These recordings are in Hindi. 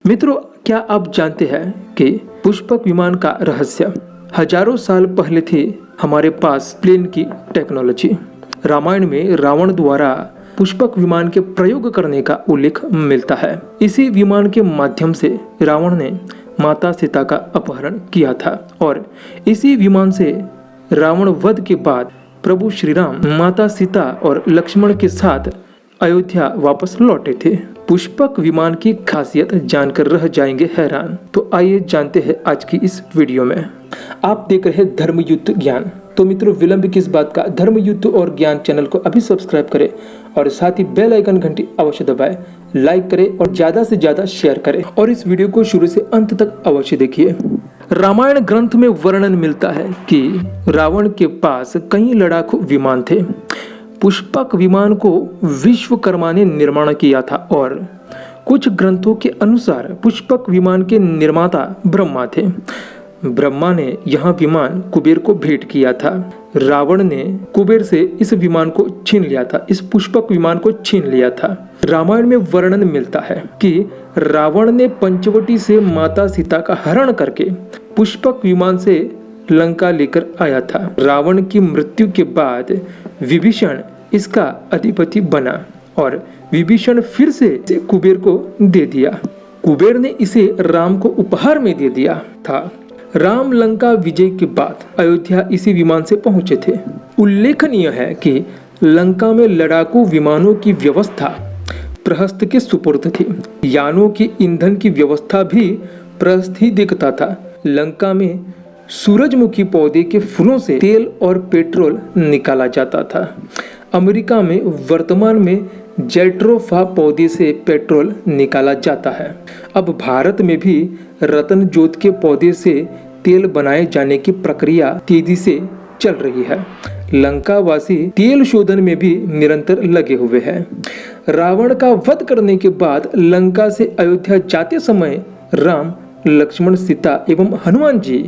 मित्रों, क्या आप जानते हैं कि पुष्पक विमान का रहस्य हजारों साल पहले थी हमारे पास प्लेन की टेक्नोलॉजी। रामायण में रावण द्वारा पुष्पक विमान के प्रयोग करने का उल्लेख मिलता है। इसी विमान के माध्यम से रावण ने माता सीता का अपहरण किया था और इसी विमान से रावण वध के बाद प्रभु श्री राम माता सीता और लक्ष्मण के साथ अयोध्या वापस लौटे थे। पुष्पक विमान की खासियत जानकर रह जाएंगे हैरान। तो आइए जानते हैं आज की इस वीडियो में। आप देख रहे हैं धर्मयुद्ध ज्ञान। तो मित्रों, विलंब किस बात का, धर्मयुद्ध और ज्ञान चैनल को अभी सब्सक्राइब करें और साथ ही बेल आइकन घंटी अवश्य दबाएं, लाइक करें और ज्यादा से ज्यादा शेयर करें और इस वीडियो को शुरू से अंत तक अवश्य देखिए। रामायण ग्रंथ में वर्णन मिलता है कि रावण के पास कई लड़ाकू विमान थे। पुष्पक विमान को विश्वकर्मा ने निर्माण किया था और कुछ ग्रंथों के अनुसार पुष्पक विमान के निर्माता ब्रह्मा थे। ब्रह्मा ने यह विमान कुबेर को भेंट किया था। रावण ने कुबेर से इस विमान को छीन लिया था, इस पुष्पक विमान को छीन लिया था। रामायण में वर्णन मिलता है कि रावण ने पंचवटी से माता सीता का हरण करके पुष्पक विमान से लंका लेकर आया था। रावण की मृत्यु के बाद विभीषण इसका अधिपति बना और विभीषण फिर से कुबेर को दे दिया। कुबेर ने इसे राम को उपहार में दे दिया था। राम लंका विजय के बाद अयोध्या इसी विमान से पहुंचे थे। उल्लेखनीय है कि लंका में लड़ाकू विमानों की व्यवस्था प्रहस्त के सुपुर्द थी। यानों की ईंधन की व्यवस्था भी प्रहस्त ही देखता था। लंका में सूरजमुखी पौधे के फूलों से तेल और पेट्रोल निकाला जाता था। अमेरिका में वर्तमान में जेट्रोफा पौधे से पेट्रोल निकाला जाता है। अब भारत में भी रतन जोत के पौधे से तेल बनाए जाने की प्रक्रिया तेजी से चल रही है। लंकावासी तेल शोधन में भी निरंतर लगे हुए हैं। रावण का वध करने के बाद लंका से अयोध्या जाते समय राम, लक्ष्मण, सीता एवं हनुमान जी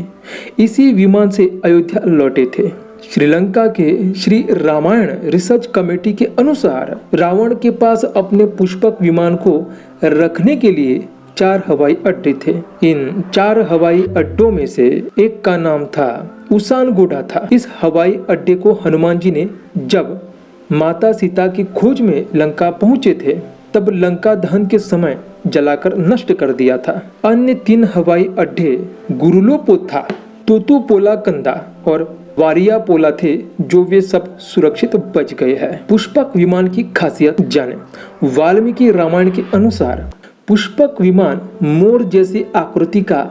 इसी विमान से अयोध्या लौटे थे। श्रीलंका के श्री रामायण रिसर्च कमेटी के अनुसार रावण के पास अपने पुष्पक विमान को रखने के लिए 4 हवाई अड्डे थे। इन 4 हवाई अड्डों में से एक का नाम था उसानगोडा था। इस हवाई अड्डे को हनुमान जी ने जब माता सीता की खोज में लंका पहुंचे थे तब लंका दहन के समय जलाकर नष्ट कर दिया था। अन्य 3 हवाई अड्डे गुरुलोपोथा, तोतुपोलाकंदा और वारियापोला थे, जो वे सब सुरक्षित बच गए हैं। पुष्पक विमान की खासियत जाने। वाल्मीकि रामायण के अनुसार पुष्पक विमान मोर जैसी आकृति का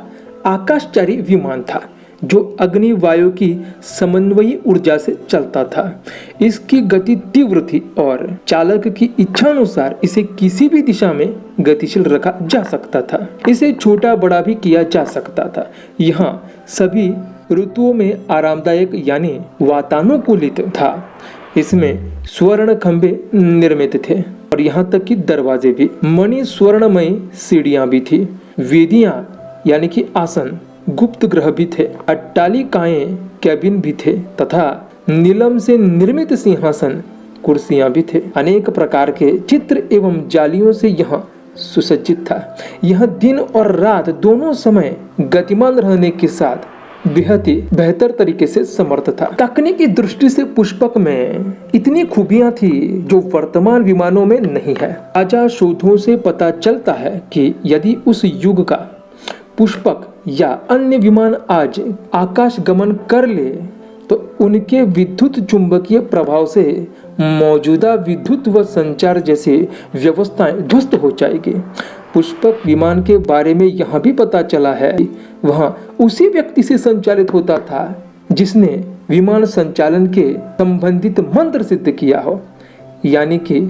आकाशचारी विमान था जो अग्नि वायु की समन्वयी ऊर्जा से चलता था। इसकी गति तीव्र थी और चालक की इच्छानुसार इसे किसी भी दिशा में गतिशील रखा जा सकता था। इसे छोटा बड़ा भी किया जा सकता था। यहाँ सभी ऋतुओं में आरामदायक यानी वातानुकूलित था। इसमें स्वर्ण खंभे निर्मित थे और यहाँ तक कि दरवाजे भी। मणि स्वर्णमयी सीढ़ियां भी थी। वेदियां यानी कि आसन, गुप्त ग्रह भी थे। अट्टालिकाएं, कैबिन भी थे तथा नीलम से निर्मित सिंहासन, कुर्सियां भी थे। अनेक प्रकार के चित्र एवं जालियों से यह सुसज्जित था। यह दिन और रात दोनों समय गतिमान रहने के साथ बेहद ही बेहतर तरीके से समर्थ था। तकनीकी दृष्टि से पुष्पक में इतनी खूबियां थी जो वर्तमान विमानों में नहीं है। ताजा शोधों से पता चलता है कि यदि उस युग का पुष्पक या अन्य विमान आज आकाश गमन कर ले तो उनके विद्युत चुंबकीय प्रभाव से मौजूदा विद्युत व संचार जैसी व्यवस्थाएं ध्वस्त हो जाएगी। पुष्पक विमान के बारे में यह भी पता चला है वह उसी व्यक्ति से संचालित होता था जिसने विमान संचालन के संबंधित मंत्र सिद्ध किया हो, यानी कि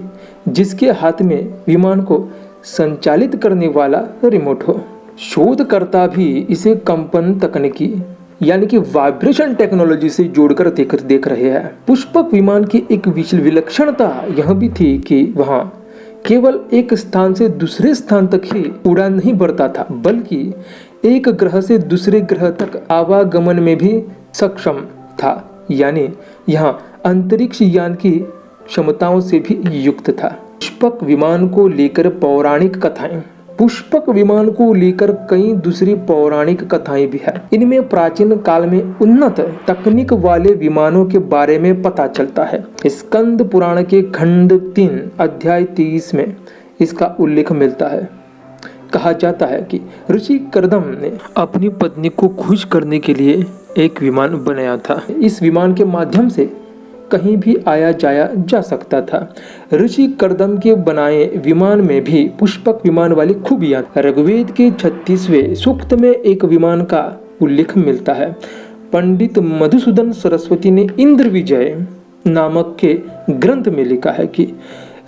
जिसके हाथ में विमान को संचालित करने वाला रिमोट हो। शोधकर्ता भी इसे कंपन तकनीकी यानी कि वाइब्रेशन टेक्नोलॉजी से जोड़कर देख रहे हैं। पुष्पक विमान की एक विलक्षणता यह भी थी कि वहाँ केवल एक स्थान से दूसरे स्थान तक ही उड़ान नहीं भरता था, बल्कि एक ग्रह से दूसरे ग्रह तक आवागमन में भी सक्षम था। यानी यहाँ अंतरिक्ष यान की क्षमताओं से भी युक्त था। पुष्पक विमान को लेकर पौराणिक कथाएं पुष्पक विमान को लेकर कई दूसरी पौराणिक कथाएं भी है। इनमें प्राचीन काल में उन्नत तकनीक वाले विमानों के बारे में पता चलता है। स्कंद पुराण के खंड 3 अध्याय 23 में इसका उल्लेख मिलता है। कहा जाता है कि ऋषि कर्दम ने अपनी पत्नी को खुश करने के लिए एक विमान बनाया था। इस विमान के माध्यम से कहीं भी आया जाया जा सकता था। ऋषि कर्दम के बनाए विमान में भी पुष्पक विमान वाली खूबियां। ऋग्वेद के 36वें सूक्त में एक विमान का उल्लेख मिलता है। पंडित मधुसूदन सरस्वती ने इंद्र विजय नामक के ग्रंथ में लिखा है कि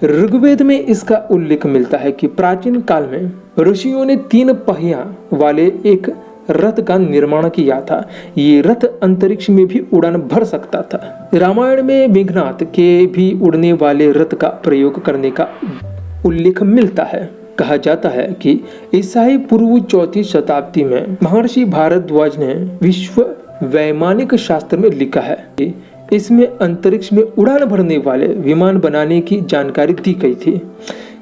ऋग्वेद में इसका उल्लेख मिलता है कि प्राचीन काल में ऋषियों ने 3 पहिया वाले एक रथ का निर्माण किया था। ये रथ अंतरिक्ष में भी उड़ान भर सकता था। रामायण में मेघनाथ के भी उड़ने वाले रथ का प्रयोग करने का उल्लेख मिलता है। कहा जाता है कि ईसाई पूर्व 4वीं शताब्दी में महर्षि भारद्वाज ने विश्व वैमानिक शास्त्र में लिखा है कि इसमें अंतरिक्ष में उड़ान भरने वाले विमान बनाने की जानकारी दी गई थी।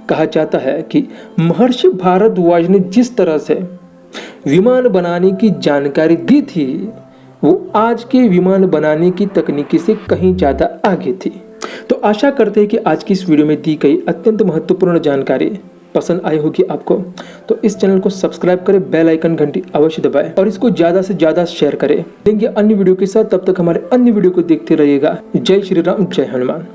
कहा जाता है कि महर्षि भारद्वाज ने जिस तरह से विमान बनाने की जानकारी दी थी वो आज के विमान बनाने की तकनीकी से कहीं ज़्यादा आगे थी। तो आशा करते हैं कि आज की इस वीडियो में दी गई अत्यंत महत्वपूर्ण जानकारी पसंद आई होगी आपको। तो इस चैनल को सब्सक्राइब करें, बेल आइकन घंटी अवश्य दबाएं और इसको ज़्यादा से ज़्यादा शेयर करें। देंगे अन्य वीडियो के साथ, तब तक हमारे अन्य वीडियो को देखते रहिएगा। जय श्री राम, जय हनुमान।